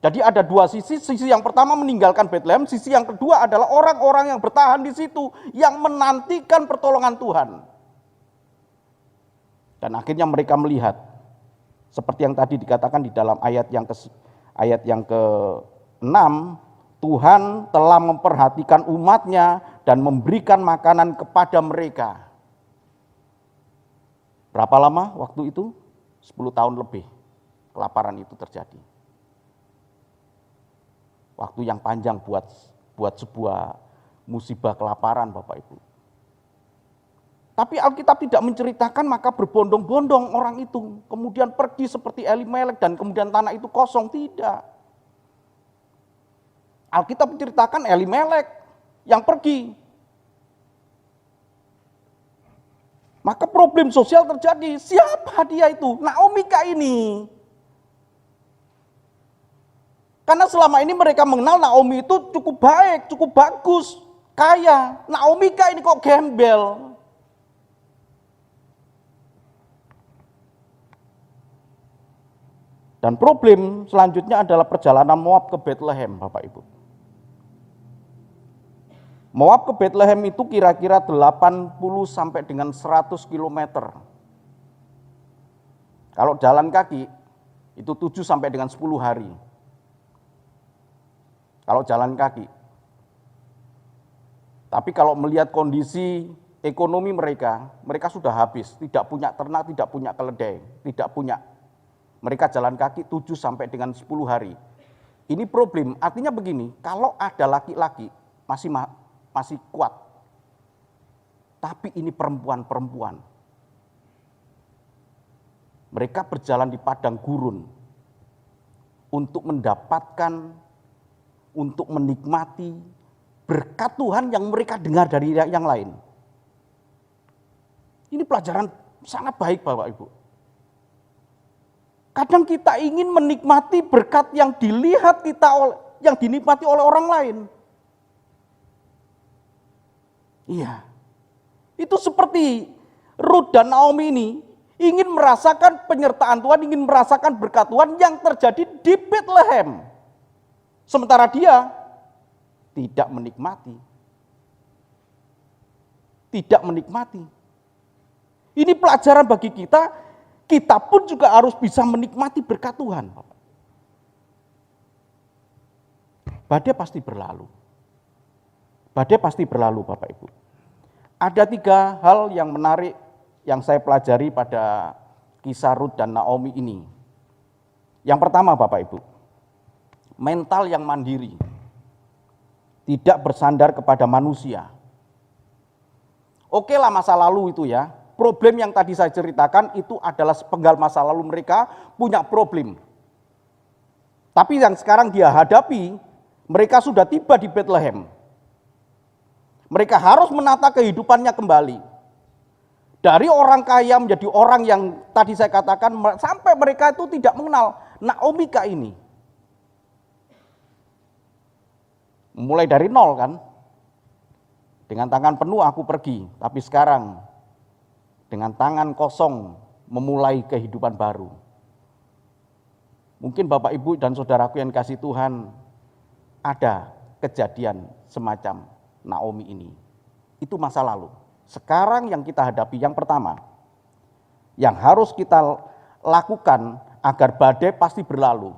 Jadi ada dua sisi yang pertama meninggalkan Bethlehem, sisi yang kedua adalah orang-orang yang bertahan di situ, yang menantikan pertolongan Tuhan. Dan akhirnya mereka melihat, seperti yang tadi dikatakan di dalam ayat yang ke-6, Tuhan telah memperhatikan umatnya dan memberikan makanan kepada mereka. Berapa lama waktu itu? 10 tahun lebih kelaparan itu terjadi. Waktu yang panjang buat sebuah musibah kelaparan Bapak Ibu. Tapi Alkitab tidak menceritakan maka berbondong-bondong orang itu. Kemudian pergi seperti Elimelek dan kemudian tanah itu kosong, tidak. Alkitab menceritakan Elimelek yang pergi. Maka problem sosial terjadi. Siapa dia itu? Naomi kah ini? Karena selama ini mereka mengenal Naomi itu cukup baik, cukup bagus, kaya. Naomi kah ini kok gembel? Dan problem selanjutnya adalah perjalanan Moab ke Bethlehem, Bapak Ibu. Moab ke Bethlehem itu kira-kira 80 sampai dengan 100 km. Kalau jalan kaki itu 7 sampai dengan 10 hari. Kalau jalan kaki. Tapi kalau melihat kondisi ekonomi mereka sudah habis, tidak punya ternak, tidak punya keledai, tidak punya. Mereka jalan kaki 7 sampai dengan 10 hari. Ini problem, artinya begini, kalau ada laki-laki masih kuat, tapi ini perempuan-perempuan. Mereka berjalan di padang gurun untuk mendapatkan, untuk menikmati berkat Tuhan yang mereka dengar dari yang lain. Ini pelajaran sangat baik Bapak Ibu. Kadang kita ingin menikmati berkat yang dilihat yang dinikmati oleh orang lain. Iya. Itu seperti Ruth dan Naomi ini ingin merasakan penyertaan Tuhan, ingin merasakan berkat Tuhan yang terjadi di Bethlehem. Sementara dia tidak menikmati. Tidak menikmati. Ini pelajaran bagi kita. Kita pun juga harus bisa menikmati berkat Tuhan. Badai pasti berlalu. Badai pasti berlalu Bapak Ibu. Ada 3 hal yang menarik yang saya pelajari pada kisah Ruth dan Naomi ini. Yang pertama Bapak Ibu, mental yang mandiri. Tidak bersandar kepada manusia. Oke lah masa lalu itu ya. Problem yang tadi saya ceritakan itu adalah sepenggal masa lalu mereka punya problem. Tapi yang sekarang dia hadapi, mereka sudah tiba di Bethlehem. Mereka harus menata kehidupannya kembali. Dari orang kaya menjadi orang yang tadi saya katakan, sampai mereka itu tidak mengenal Naomi ini. Mulai dari nol kan. Dengan tangan penuh aku pergi, tapi sekarang dengan tangan kosong memulai kehidupan baru. Mungkin Bapak Ibu dan saudaraku yang kasih Tuhan, ada kejadian semacam Naomi ini. Itu masa lalu. Sekarang yang kita hadapi yang pertama, yang harus kita lakukan agar badai pasti berlalu.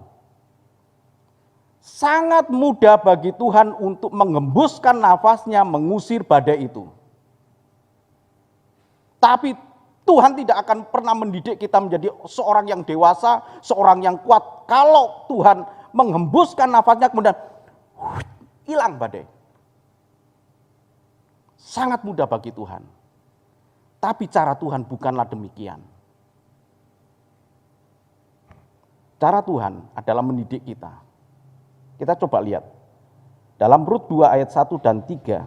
Sangat mudah bagi Tuhan untuk mengembuskan nafasnya mengusir badai itu. Tapi Tuhan tidak akan pernah mendidik kita menjadi seorang yang dewasa, seorang yang kuat. Kalau Tuhan menghembuskan nafasnya kemudian hilang badai. Sangat mudah bagi Tuhan. Tapi cara Tuhan bukanlah demikian. Cara Tuhan adalah mendidik kita. Kita coba lihat. Dalam Rut 2 ayat 1 dan 3.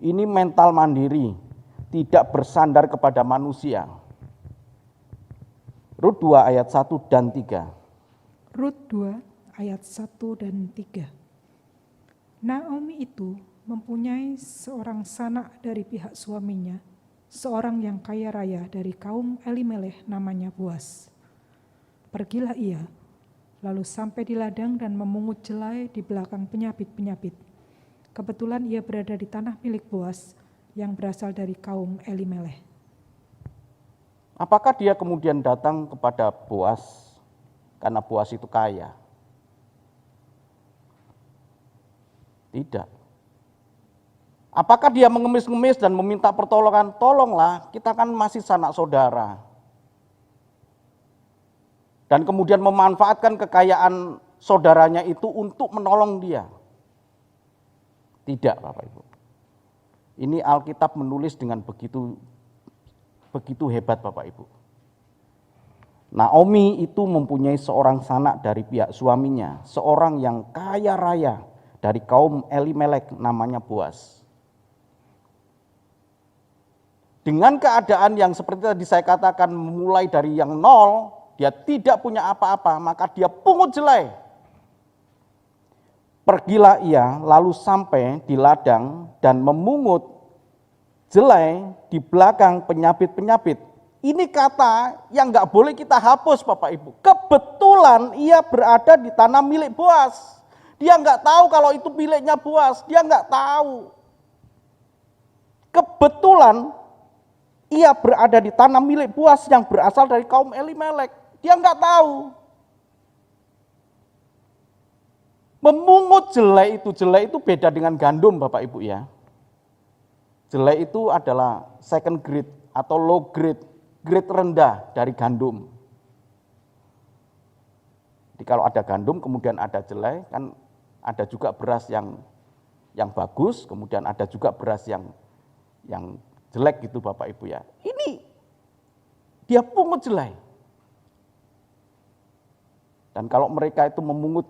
Ini mental mandiri. Tidak bersandar kepada manusia. Rut 2 ayat 1 dan 3. Rut 2 ayat 1 dan 3. Naomi itu mempunyai seorang sanak dari pihak suaminya, seorang yang kaya raya dari kaum Elimeleh namanya Boas. Pergilah ia, lalu sampai di ladang dan memungut jelai di belakang penyapit-penyapit. Kebetulan ia berada di tanah milik Boas, yang berasal dari kaum Elimeleh. Apakah dia kemudian datang kepada Boas karena Boas itu kaya? Tidak. Apakah dia mengemis-ngemis dan meminta pertolongan? Tolonglah, kita kan masih sanak saudara. Dan kemudian memanfaatkan kekayaan saudaranya itu untuk menolong dia. Tidak, Bapak Ibu. Ini Alkitab menulis dengan begitu hebat Bapak Ibu. Naomi itu mempunyai seorang sanak dari pihak suaminya, seorang yang kaya raya dari kaum Elimelek namanya Boas. Dengan keadaan yang seperti tadi saya katakan mulai dari yang nol, dia tidak punya apa-apa, maka dia pungut jelai. Pergilah ia lalu sampai di ladang dan memungut jelai di belakang penyapit-penyapit. Ini kata yang nggak boleh kita hapus Bapak Ibu. Kebetulan ia berada di tanah milik Boas. Dia nggak tahu kalau itu miliknya Boas. Dia nggak tahu. Kebetulan ia berada di tanah milik Boas yang berasal dari kaum Elimelek. Dia nggak tahu. Memungut jelai itu beda dengan gandum Bapak Ibu ya. Jelai itu adalah second grade atau low grade rendah dari gandum. Jadi kalau ada gandum, kemudian ada jelai, kan ada juga beras yang bagus, kemudian ada juga beras yang jelek gitu Bapak Ibu ya. Ini dia pungut jelai. Dan kalau mereka itu memungut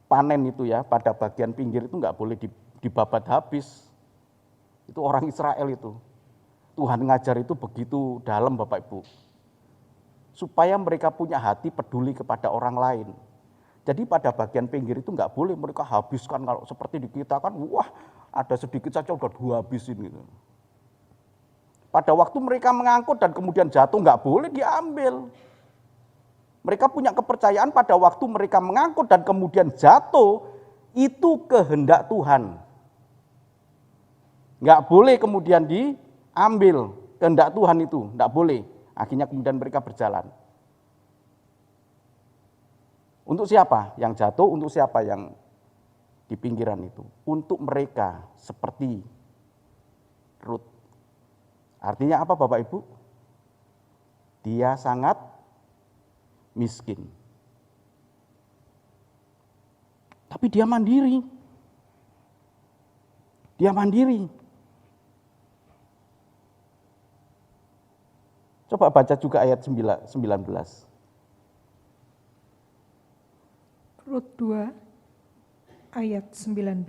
panen itu ya, pada bagian pinggir itu nggak boleh dibabat habis. Itu orang Israel itu. Tuhan ngajar itu begitu dalam Bapak Ibu. Supaya mereka punya hati peduli kepada orang lain. Jadi pada bagian pinggir itu nggak boleh mereka habiskan, kalau seperti di kita kan, wah ada sedikit saja udah habisin gitu. Pada waktu mereka mengangkut dan kemudian jatuh nggak boleh diambil. Mereka punya kepercayaan pada waktu mereka mengangkut dan kemudian jatuh, itu kehendak Tuhan. Nggak boleh kemudian diambil, kehendak Tuhan itu, nggak boleh. Akhirnya kemudian mereka berjalan. Untuk siapa yang jatuh, untuk siapa yang di pinggiran itu? Untuk mereka seperti Rut. Artinya apa Bapak Ibu? Dia sangat miskin. Tapi dia mandiri. Dia mandiri. Coba baca juga ayat 19. Rut 2 ayat 19.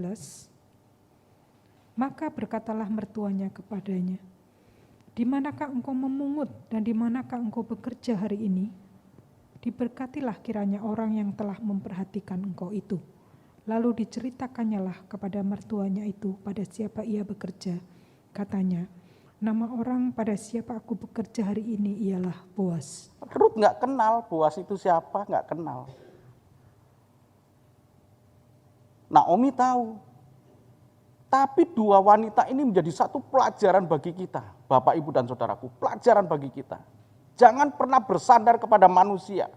Maka berkatalah mertuanya kepadanya, di manakah engkau memungut dan di manakah engkau bekerja hari ini? Diberkatilah kiranya orang yang telah memperhatikan engkau itu. Lalu diceritakannya kepada mertuanya itu pada siapa ia bekerja. Katanya, nama orang pada siapa aku bekerja hari ini ialah Boas. Rut nggak kenal Boas itu siapa, nggak kenal. Naomi tahu. Tapi dua wanita ini menjadi satu pelajaran bagi kita, Bapak, Ibu, dan Saudaraku. Pelajaran bagi kita. Jangan pernah bersandar kepada manusia.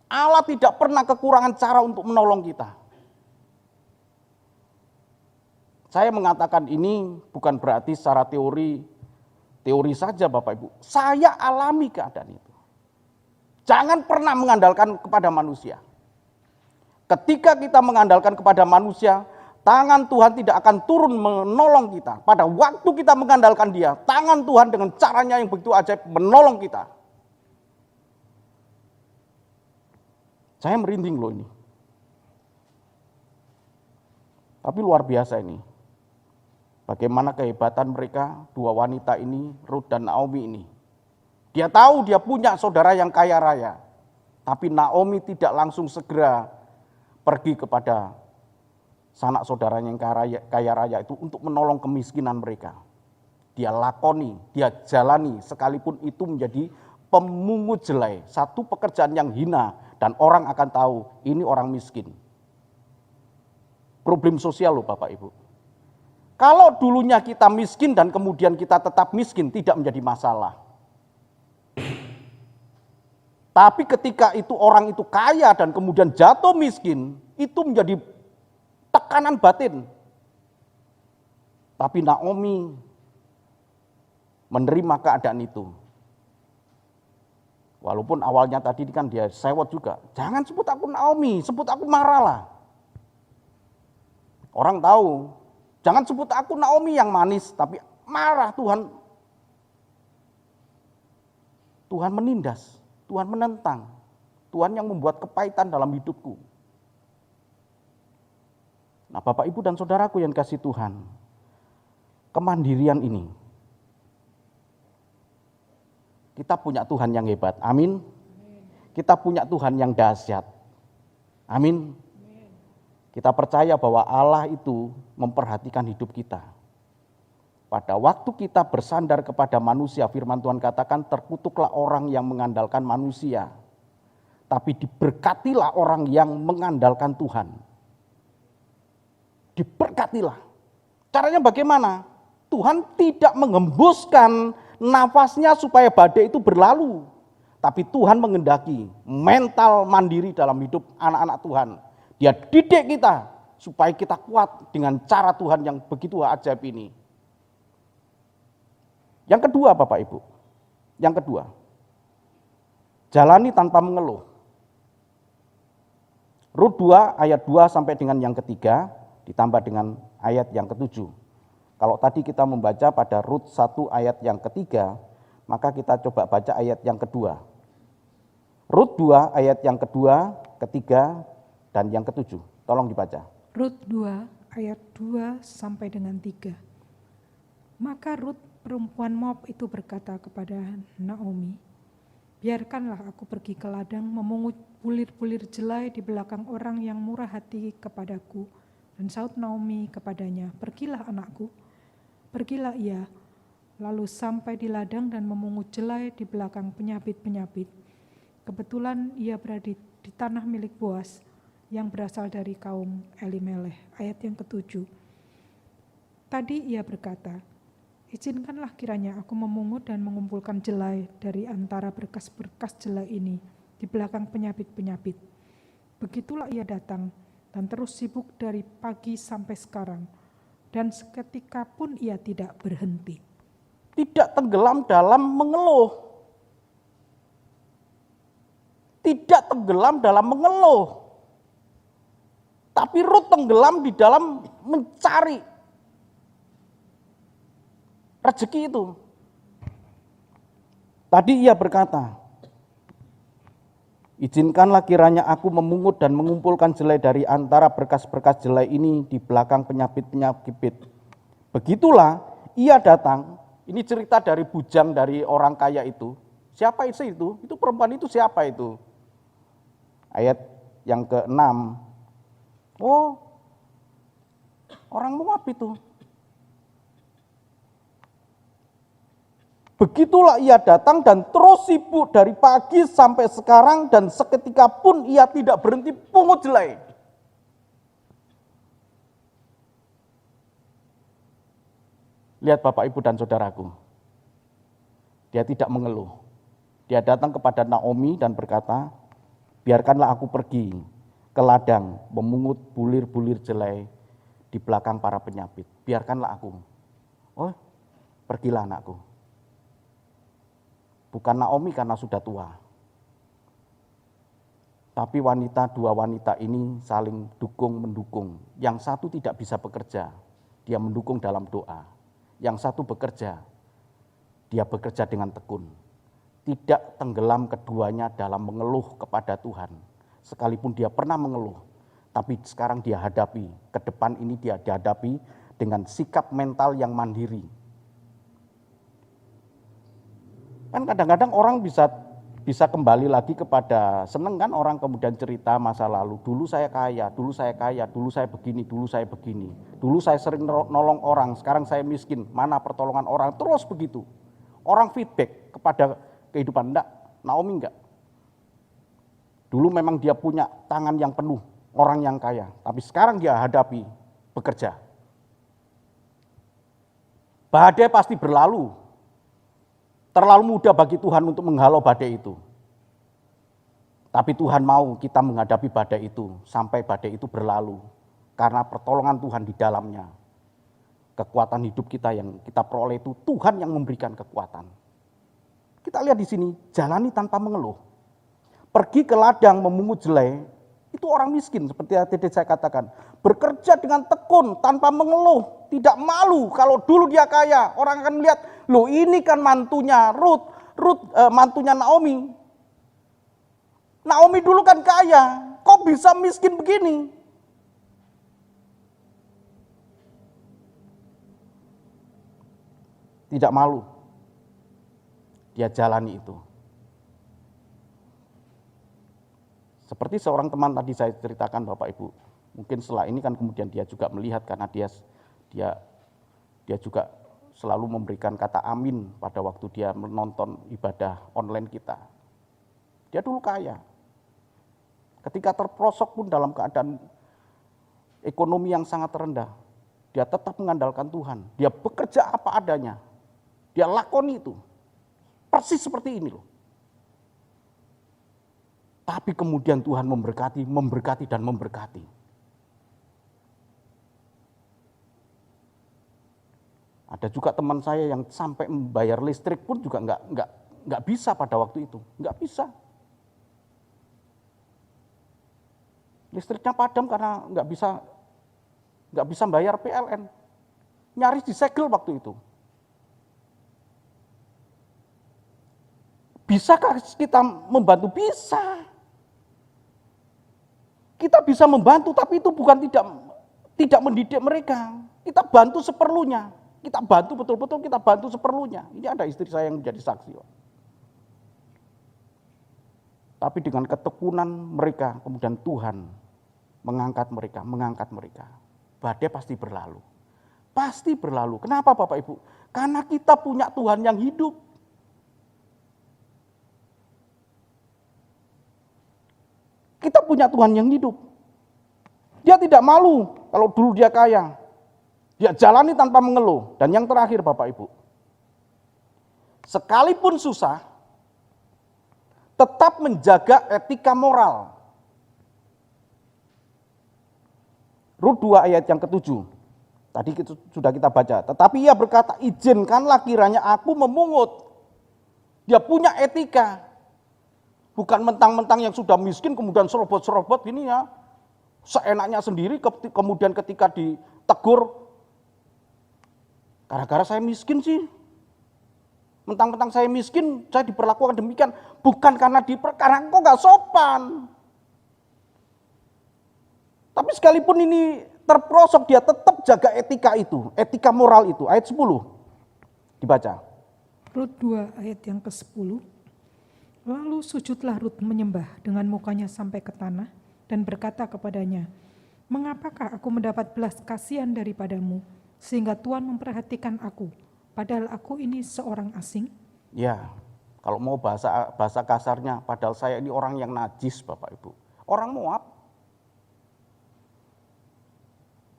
Allah tidak pernah kekurangan cara untuk menolong kita. Saya mengatakan ini bukan berarti secara teori saja Bapak Ibu. Saya alami keadaan itu. Jangan pernah mengandalkan kepada manusia. Ketika kita mengandalkan kepada manusia, tangan Tuhan tidak akan turun menolong kita. Pada waktu kita mengandalkan Dia, tangan Tuhan dengan caranya yang begitu ajaib menolong kita. Saya merinding loh ini. Tapi luar biasa ini. Bagaimana kehebatan mereka, dua wanita ini, Rut dan Naomi ini. Dia tahu dia punya saudara yang kaya raya. Tapi Naomi tidak langsung segera pergi kepada sanak saudaranya yang kaya raya itu untuk menolong kemiskinan mereka. Dia lakoni, dia jalani, sekalipun itu menjadi pemungut jelai. Satu pekerjaan yang hina dan orang akan tahu ini orang miskin. Problem sosial loh Bapak Ibu. Kalau dulunya kita miskin dan kemudian kita tetap miskin, tidak menjadi masalah. Tapi ketika itu orang itu kaya dan kemudian jatuh miskin, itu menjadi tekanan batin. Tapi Naomi menerima keadaan itu. Walaupun awalnya tadi kan dia sewot juga. Jangan sebut aku Naomi, sebut aku Mara lah. Orang tahu, jangan sebut aku Naomi yang manis, tapi Mara. Tuhan menindas. Tuhan menentang, Tuhan yang membuat kepahitan dalam hidupku. Nah Bapak, Ibu, dan Saudaraku yang kasih Tuhan, kemandirian ini, kita punya Tuhan yang hebat, amin. Kita punya Tuhan yang dahsyat, amin. Kita percaya bahwa Allah itu memperhatikan hidup kita. Pada waktu kita bersandar kepada manusia, firman Tuhan katakan terkutuklah orang yang mengandalkan manusia. Tapi diberkatilah orang yang mengandalkan Tuhan. Diberkatilah. Caranya bagaimana? Tuhan tidak mengembuskan nafasnya supaya badai itu berlalu. Tapi Tuhan mengendaki mental mandiri dalam hidup anak-anak Tuhan. Dia didik kita supaya kita kuat dengan cara Tuhan yang begitu ajaib ini. Yang kedua Bapak Ibu, jalani tanpa mengeluh. Rut 2 ayat 2 sampai dengan yang ketiga, ditambah dengan ayat yang ketujuh. Kalau tadi kita membaca pada Rut 1 ayat yang ketiga, maka kita coba baca ayat yang kedua. Rut 2 ayat yang kedua, ketiga, dan yang ketujuh. Tolong dibaca. Rut 2 ayat 2 sampai dengan 3. Maka Rut perempuan Moab itu berkata kepada Naomi, biarkanlah aku pergi ke ladang memungut bulir-bulir jelai di belakang orang yang murah hati kepadaku. Dan saut Naomi kepadanya, pergilah anakku. Pergilah ia, lalu sampai di ladang dan memungut jelai di belakang penyabit-penyabit. Kebetulan ia berada di tanah milik Boas yang berasal dari kaum Elimeleh. Ayat yang ketujuh. Tadi ia berkata, izinkanlah kiranya aku memungut dan mengumpulkan jelai dari antara berkas-berkas jelai ini di belakang penyabit-penyabit. Begitulah ia datang dan terus sibuk dari pagi sampai sekarang, dan seketika pun ia tidak berhenti. Tidak tenggelam dalam mengeluh. Tidak tenggelam dalam mengeluh. Tapi Rut tenggelam di dalam mencari rezeki itu. Tadi ia berkata, izinkanlah kiranya aku memungut dan mengumpulkan jelai dari antara berkas-berkas jelai ini di belakang penyabit-penyabit. Begitulah ia datang, ini cerita dari bujang dari orang kaya itu. Siapa itu? Itu perempuan itu siapa itu? Ayat yang ke-6. Oh, orang Moab itu. Begitulah ia datang dan terus sibuk dari pagi sampai sekarang dan seketika pun ia tidak berhenti pungut jelai. Lihat Bapak, Ibu, dan Saudaraku. Dia tidak mengeluh. Dia datang kepada Naomi dan berkata, biarkanlah aku pergi ke ladang memungut bulir-bulir jelai di belakang para penyabit. Biarkanlah aku. Oh, pergilah anakku. Bukan Naomi karena sudah tua. Tapi dua wanita ini saling dukung-mendukung. Yang satu tidak bisa bekerja, dia mendukung dalam doa. Yang satu bekerja, dia bekerja dengan tekun. Tidak tenggelam keduanya dalam mengeluh kepada Tuhan. Sekalipun dia pernah mengeluh, tapi sekarang dia hadapi, ke depan ini dia dihadapi dengan sikap mental yang mandiri. Kan kadang-kadang orang bisa kembali lagi kepada seneng kan, orang kemudian cerita masa lalu. Dulu saya kaya, dulu saya begini, dulu saya begini. Dulu saya sering nolong orang, sekarang saya miskin. Mana pertolongan orang? Terus begitu. Orang feedback kepada kehidupan. Enggak, Naomi enggak. Dulu memang dia punya tangan yang penuh, orang yang kaya. Tapi sekarang dia hadapi, bekerja. Badai pasti berlalu. Terlalu mudah bagi Tuhan untuk menghalau badai itu. Tapi Tuhan mau kita menghadapi badai itu sampai badai itu berlalu. Karena pertolongan Tuhan di dalamnya. Kekuatan hidup kita yang kita peroleh itu Tuhan yang memberikan kekuatan. Kita lihat di sini, jalani tanpa mengeluh. Pergi ke ladang memungut jelai, itu orang miskin seperti yang tadi saya katakan. Bekerja dengan tekun tanpa mengeluh, tidak malu. Kalau dulu dia kaya, orang akan melihat, loh ini kan mantunya Rut mantunya Naomi. Naomi dulu kan kaya, kok bisa miskin begini? Tidak malu. Dia jalani itu. Seperti seorang teman tadi saya ceritakan Bapak Ibu. Mungkin setelah ini kan kemudian dia juga melihat karena dia juga selalu memberikan kata amin pada waktu dia menonton ibadah online kita. Dia dulu kaya. Ketika terperosok pun dalam keadaan ekonomi yang sangat rendah, dia tetap mengandalkan Tuhan. Dia bekerja apa adanya. Dia lakoni itu. Persis seperti ini loh. Tapi kemudian Tuhan memberkati dan memberkati. Ada juga teman saya yang sampai membayar listrik pun juga nggak bisa pada waktu itu, nggak bisa. Listriknya padam karena nggak bisa bayar PLN. Nyaris disegel waktu itu. Bisakah kita membantu? Bisa. Kita bisa membantu, tapi itu bukan tidak mendidik mereka. Kita bantu seperlunya. Kita bantu betul-betul, kita bantu seperlunya. Ini ada istri saya yang menjadi saksi. Tapi dengan ketekunan mereka, kemudian Tuhan mengangkat mereka. Badai pasti berlalu. Pasti berlalu. Kenapa Bapak Ibu? Karena kita punya Tuhan yang hidup. Kita punya Tuhan yang hidup. Dia tidak malu kalau dulu dia kaya. Dia jalani tanpa mengeluh. Dan yang terakhir Bapak Ibu, sekalipun susah, tetap menjaga etika moral. Rut 2 ayat yang ke-7. Tadi sudah kita baca. Tetapi ia berkata, izinkanlah kiranya aku memungut. Dia punya etika. Bukan mentang-mentang yang sudah miskin kemudian serobot-serobot gini ya. Seenaknya sendiri, kemudian ketika ditegur, gara-gara saya miskin sih. Mentang-mentang saya miskin, saya diperlakukan demikian. Bukan karena karena engkau gak sopan. Tapi sekalipun ini terperosok, dia tetap jaga etika itu, etika moral itu. Ayat 10, dibaca. Rut 2 ayat yang ke-10. Lalu sujudlah Rut menyembah dengan mukanya sampai ke tanah dan berkata kepadanya, mengapakah aku mendapat belas kasihan daripadamu, sehingga Tuhan memperhatikan aku, padahal aku ini seorang asing? Ya, kalau mau bahasa kasarnya, padahal saya ini orang yang najis Bapak Ibu. Orang Moab.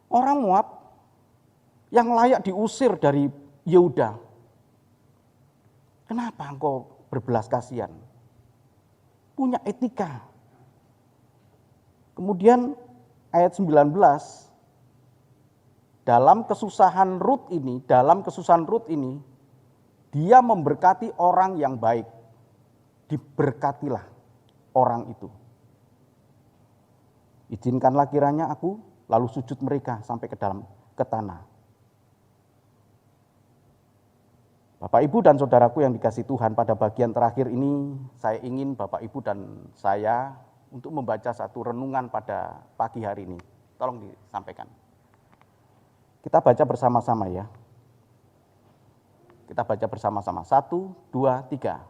Orang Moab yang layak diusir dari Yehuda. Kenapa engkau berbelas kasihan? Punya etika. Kemudian ayat 19, dalam kesusahan Rut ini, dia memberkati orang yang baik. Diberkatilah orang itu. Izinkanlah kiranya aku, lalu sujud mereka sampai ke tanah. Bapak, Ibu, dan saudaraku yang dikasihi Tuhan, pada bagian terakhir ini saya ingin Bapak, Ibu, dan saya untuk membaca satu renungan pada pagi hari ini. Tolong disampaikan. Kita baca bersama-sama ya. Kita baca bersama-sama. 1, 2, 3.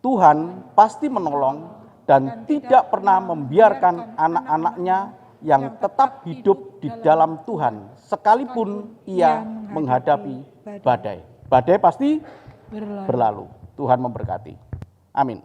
Tuhan pasti menolong dan tidak pernah membiarkan anak-anaknya yang tetap hidup di dalam Tuhan, sekalipun ia menghadapi badai. Badai pasti berlalu. Tuhan memberkati. Amin.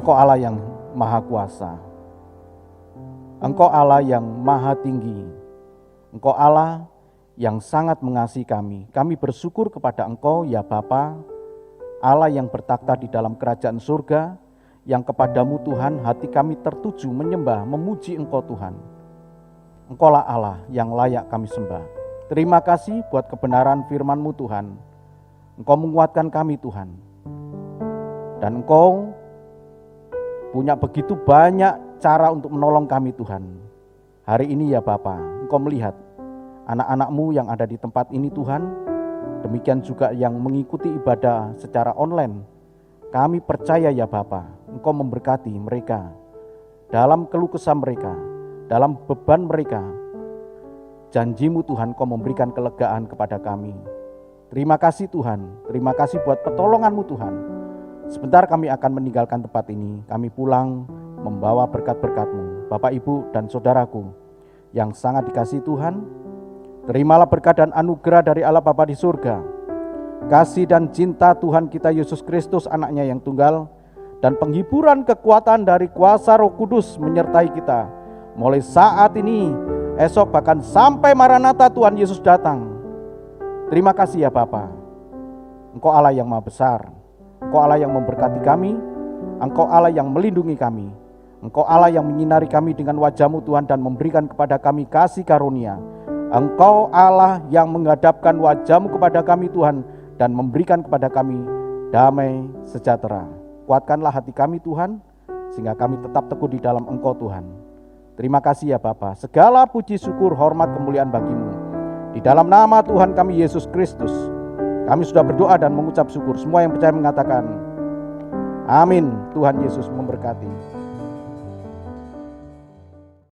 Engkau Allah yang maha kuasa, Engkau Allah yang maha tinggi, Engkau Allah yang sangat mengasihi kami. Kami bersyukur kepada Engkau ya Bapa, Allah yang bertakhta di dalam kerajaan surga, yang kepadamu Tuhan hati kami tertuju menyembah, memuji Engkau Tuhan. Engkaulah Allah yang layak kami sembah. Terima kasih buat kebenaran firman-Mu Tuhan. Engkau menguatkan kami Tuhan. Dan Engkau punya begitu banyak cara untuk menolong kami Tuhan. Hari ini ya Bapa, Engkau melihat anak-anak-Mu yang ada di tempat ini Tuhan. Demikian juga yang mengikuti ibadah secara online. Kami percaya ya Bapa, Engkau memberkati mereka dalam keluh kesah mereka, dalam beban mereka. Janji-Mu Tuhan, Engkau memberikan kelegaan kepada kami. Terima kasih Tuhan, terima kasih buat pertolongan-Mu Tuhan. Sebentar kami akan meninggalkan tempat ini. Kami pulang membawa berkat-berkat-Mu. Bapak, Ibu, dan saudaraku yang sangat dikasihi Tuhan, terimalah berkat dan anugerah dari Allah Bapa di surga, kasih dan cinta Tuhan kita Yesus Kristus, anaknya yang tunggal, dan penghiburan kekuatan dari kuasa Roh Kudus menyertai kita mulai saat ini, esok, bahkan sampai Maranatha Tuhan Yesus datang. Terima kasih ya Bapa. Engkau Allah yang maha besar, Engkau Allah yang memberkati kami, Engkau Allah yang melindungi kami, Engkau Allah yang menyinari kami dengan wajah-Mu Tuhan dan memberikan kepada kami kasih karunia. Engkau Allah yang menghadapkan wajah-Mu kepada kami Tuhan dan memberikan kepada kami damai sejahtera. Kuatkanlah hati kami Tuhan, sehingga kami tetap teguh di dalam Engkau Tuhan. Terima kasih ya Bapa. Segala puji syukur hormat kemuliaan bagi-Mu. Di dalam nama Tuhan kami Yesus Kristus, kami sudah berdoa dan mengucap syukur. Semua yang percaya mengatakan amin. Tuhan Yesus memberkati.